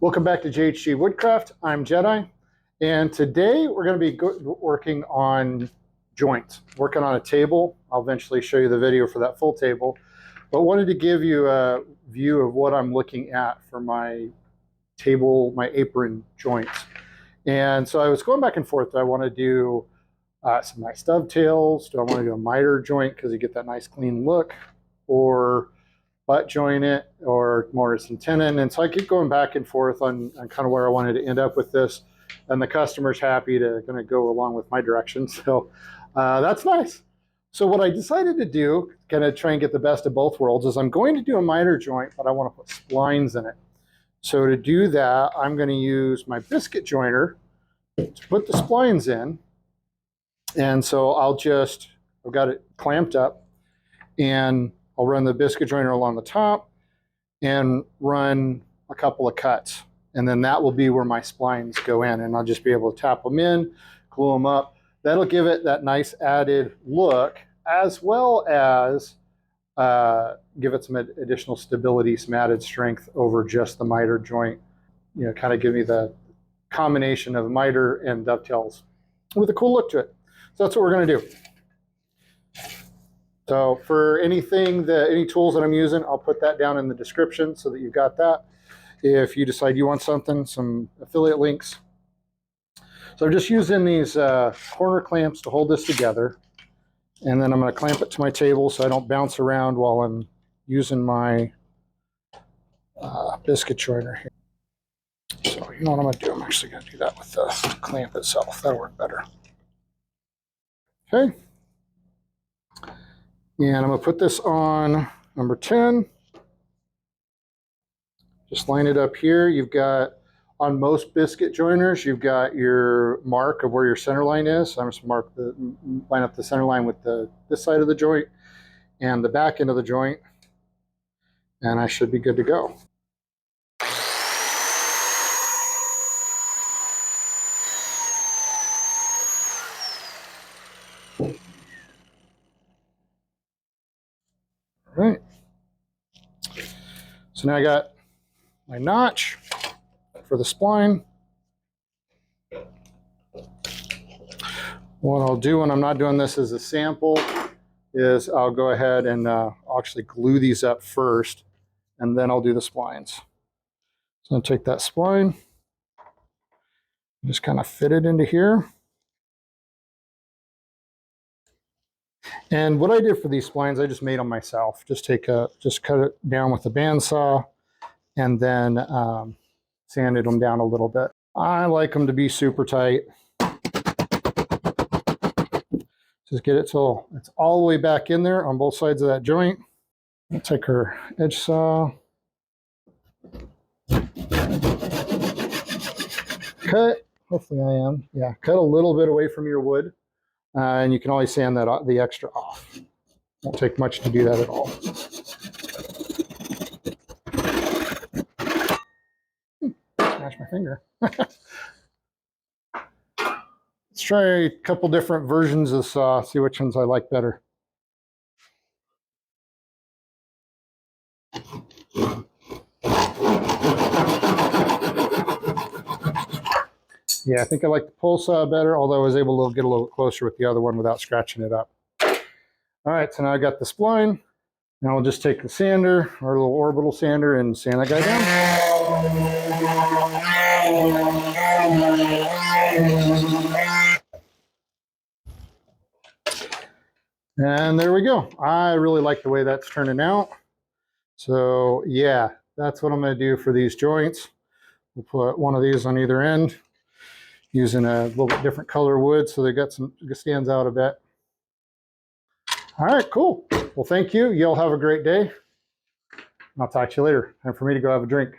Welcome back to JHGWoodcraft. I'm Jedi, and today we're going to be working on joints, working on a table. I'll eventually show you the video for that full table, but wanted to give you a view of what I'm looking at for my table, my apron joints. And so I was going back and forth. Do I want to do some nice dovetails? Do I want to do a miter joint because you get that nice clean look, or butt joint it, or mortise and tenon? And so I keep going back and forth on kind of where I wanted to end up with this, and the customer's happy to kind of go along with my direction, so that's nice. So what I decided to do, kind of try and get the best of both worlds, is I'm going to do a miter joint, but I want to put splines in it. So to do that, I'm going to use my biscuit joiner to put the splines in. And so I've got it clamped up, and I'll run the biscuit joiner along the top and run a couple of cuts. And then that will be where my splines go in, and I'll just be able to tap them in, glue them up. That'll give it that nice added look, as well as give it some additional stability, some added strength over just the miter joint. You know, kind of give me the combination of miter and dovetails with a cool look to it. So that's what we're going to do. So for any tools that I'm using, I'll put that down in the description so that you've got that. If you decide you want something, some affiliate links. So I'm just using these corner clamps to hold this together. And then I'm going to clamp it to my table so I don't bounce around while I'm using my biscuit joiner here. So you know what I'm going to do? I'm actually going to do that with the clamp itself. That'll work better. Okay. And I'm going to put this on number 10. Just line it up here. You've got, on most biscuit joiners, you've got your mark of where your center line is. So I'm just line up the center line with this side of the joint and the back end of the joint, and I should be good to go. All right. So now I got my notch for the spline. What I'll do when I'm not doing this as a sample is I'll go ahead and I'll actually glue these up first, and then I'll do the splines. So I'll take that spline, just kind of fit it into here. And what I did for these splines, I just made them myself. Just cut it down with a bandsaw, and then sanded them down a little bit. I like them to be super tight. Just get it till it's all the way back in there on both sides of that joint. I'll take her edge saw, cut. Hopefully I am. Yeah, cut a little bit away from your wood, and you can always sand the extra off. Won't take much to do that at all. Smash my finger. Let's try a couple different versions of saw, see which ones I like better. Yeah, I think I like the pull saw better, although I was able to get a little closer with the other one without scratching it up. All right, so now I got the spline. Now I'll just take the sander, our little orbital sander, and sand that guy down. And there we go. I really like the way that's turning out. So yeah, that's what I'm going to do for these joints. We'll put one of these on either end, using a little bit different color wood so they got some, it stands out a bit. All right, cool. Well, thank you. Y'all have a great day. I'll talk to you later. Time for me to go have a drink.